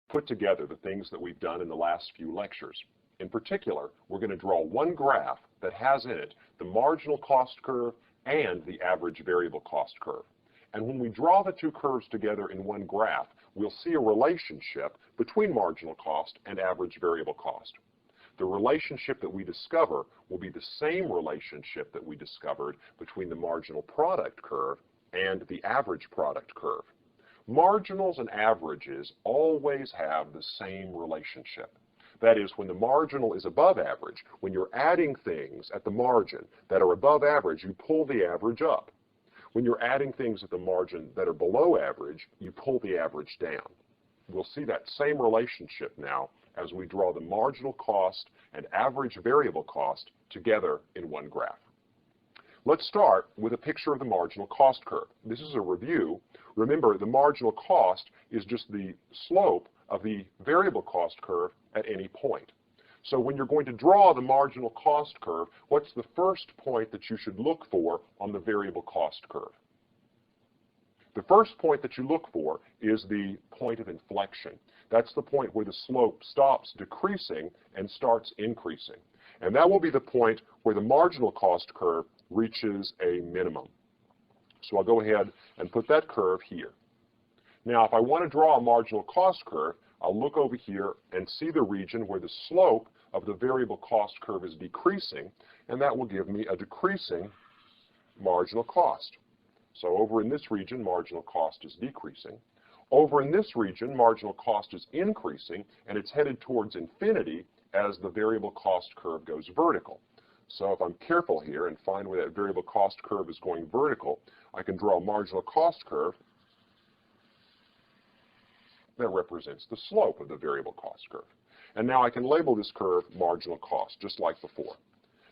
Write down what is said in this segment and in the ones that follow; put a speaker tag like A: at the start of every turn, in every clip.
A: put together the things that we've done in the last few lectures. In particular, we're going to draw one graph that has in it the marginal cost curve and the average variable cost curve. And when we draw the two curves together in one graph, we'll see a relationship between marginal cost and average variable cost. The relationship that we discover will be the same relationship that we discovered between the marginal product curve and the average product curve. Marginals and averages always have the same relationship. That is, when the marginal is above average, when you're adding things at the margin that are above average, you pull the average up. When you're adding things at the margin that are below average, you pull the average down. We'll see that same relationship now as we draw the marginal cost and average variable cost together in one graph. Let's start with a picture of the marginal cost curve. This is a review. Remember, the marginal cost is just the slope of the variable cost curve at any point. So when you're going to draw the marginal cost curve, what's the first point that you should look for on the variable cost curve? The first point that you look for is the point of inflection. That's the point where the slope stops decreasing and starts increasing. And that will be the point where the marginal cost curve reaches a minimum. So I'll go ahead and put that curve here. Now, if I want to draw a marginal cost curve, I'll look over here and see the region where the slope of the variable cost curve is decreasing, and that will give me a decreasing marginal cost. So over in this region, marginal cost is decreasing. Over in this region, marginal cost is increasing, and it's headed towards infinity as the variable cost curve goes vertical. So if I'm careful here and find where that variable cost curve is going vertical, I can draw a marginal cost curve that represents the slope of the variable cost curve. And now I can label this curve marginal cost, just like before.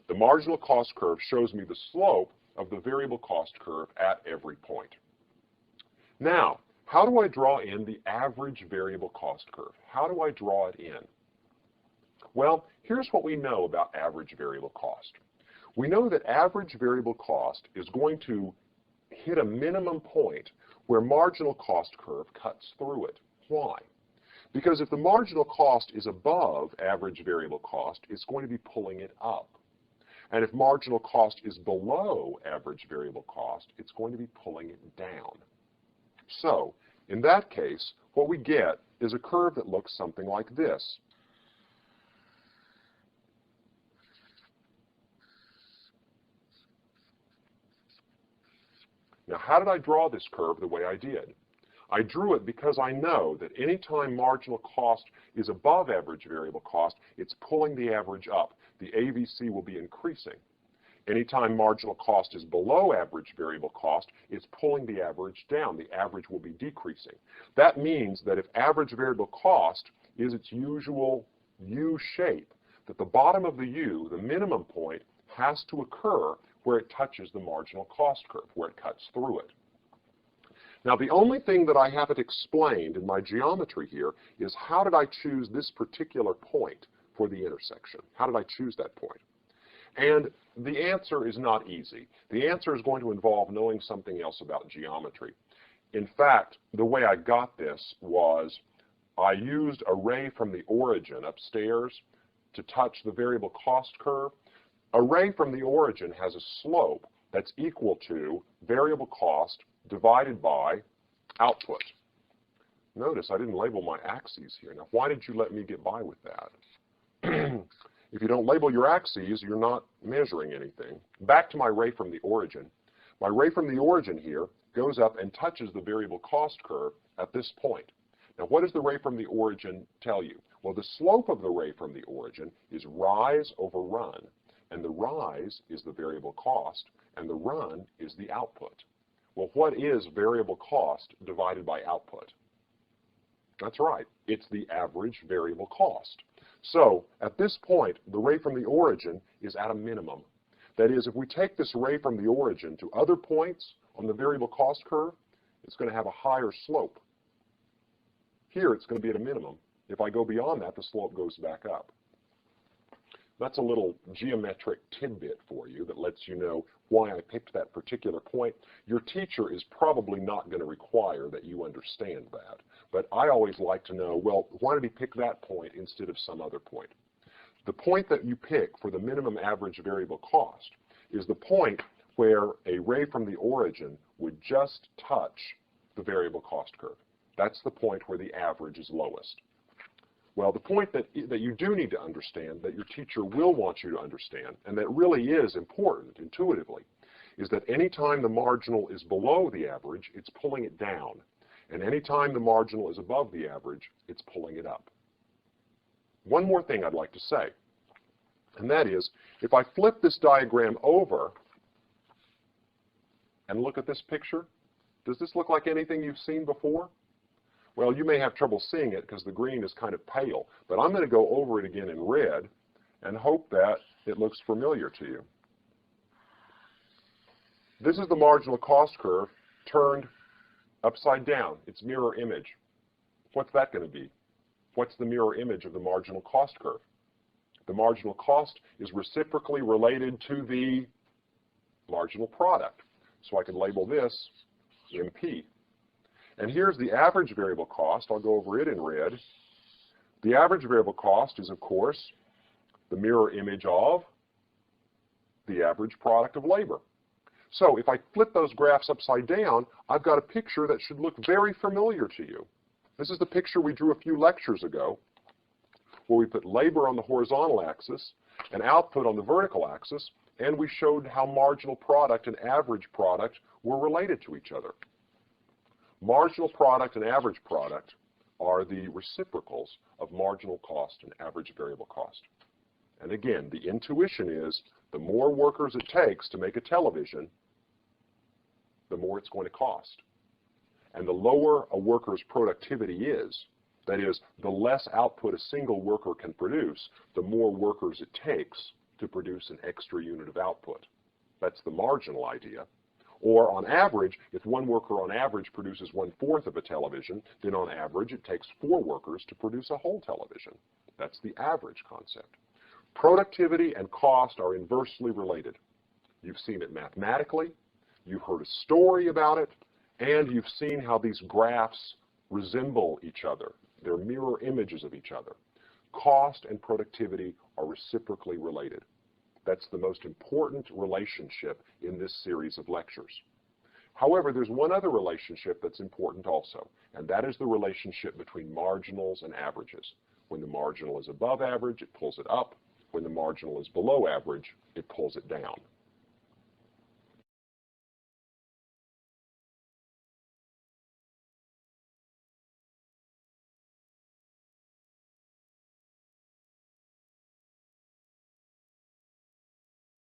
A: The marginal cost curve shows me the slope of the variable cost curve at every point. Now, how do I draw in the average variable cost curve? How do I draw it in? Well, here's what we know about average variable cost. We know that average variable cost is going to hit a minimum point where marginal cost curve cuts through it. Why? Because if the marginal cost is above average variable cost, it's going to be pulling it up. And if marginal cost is below average variable cost, it's going to be pulling it down. So, in that case, what we get is a curve that looks something like this. Now, how did I draw this curve the way I did? I drew it because I know that anytime marginal cost is above average variable cost, it's pulling the average up. The AVC will be increasing. Anytime marginal cost is below average variable cost, it's pulling the average down. The average will be decreasing. That means that if average variable cost is its usual U shape, that the bottom of the U, the minimum point, has to occur where it touches the marginal cost curve, where it cuts through it. Now, the only thing that I haven't explained in my geometry here is how did I choose this particular point for the intersection? How did I choose that point? And the answer is not easy. The answer is going to involve knowing something else about geometry. In fact, the way I got this was I used a ray from the origin upstairs to touch the variable cost curve. A ray from the origin has a slope that's equal to variable cost divided by output. Notice I didn't label my axes here. Now, why did you let me get by with that? If you don't label your axes, you're not measuring anything. Back to my ray from the origin. My ray from the origin here goes up and touches the variable cost curve at this point. Now, what does the ray from the origin tell you? Well, the slope of the ray from the origin is rise over run. And the rise is the variable cost, and the run is the output. Well, what is variable cost divided by output? That's right. It's the average variable cost. So, at this point, the ray from the origin is at a minimum. That is, if we take this ray from the origin to other points on the variable cost curve, it's going to have a higher slope. Here, it's going to be at a minimum. If I go beyond that, the slope goes back up. That's a little geometric tidbit for you that lets you know why I picked that particular point. Your teacher is probably not going to require that you understand that, but I always like to know, well, why did he pick that point instead of some other point? The point that you pick for the minimum average variable cost is the point where a ray from the origin would just touch the variable cost curve. That's the point where the average is lowest. Well, the point that you do need to understand, that your teacher will want you to understand, and that really is important intuitively, is that anytime the marginal is below the average, it's pulling it down. And anytime the marginal is above the average, it's pulling it up. One more thing I'd like to say, and that is, if I flip this diagram over and look at this picture, does this look like anything you've seen before? Well, you may have trouble seeing it because the green is kind of pale, but I'm going to go over it again in red and hope that it looks familiar to you. This is the marginal cost curve turned upside down, its mirror image. What's that going to be? What's the mirror image of the marginal cost curve? The marginal cost is reciprocally related to the marginal product. So I can label this MP. And here's the average variable cost. I'll go over it in red. The average variable cost is, of course, the mirror image of the average product of labor. So if I flip those graphs upside down, I've got a picture that should look very familiar to you. This is the picture we drew a few lectures ago, where we put labor on the horizontal axis and output on the vertical axis, and we showed how marginal product and average product were related to each other. Marginal product and average product are the reciprocals of marginal cost and average variable cost. And again, the intuition is the more workers it takes to make a television, the more it's going to cost. And the lower a worker's productivity is, that is, the less output a single worker can produce, the more workers it takes to produce an extra unit of output. That's the marginal idea. Or on average, if one worker on average produces 1/4 of a television, then on average it takes 4 workers to produce a whole television. That's the average concept. Productivity and cost are inversely related. You've seen it mathematically, you've heard a story about it, and you've seen how these graphs resemble each other. They're mirror images of each other. Cost and productivity are reciprocally related. That's the most important relationship in this series of lectures. However, there's one other relationship that's important also, and that is the relationship between marginals and averages. When the marginal is above average, it pulls it up. When the marginal is below average, it pulls it down.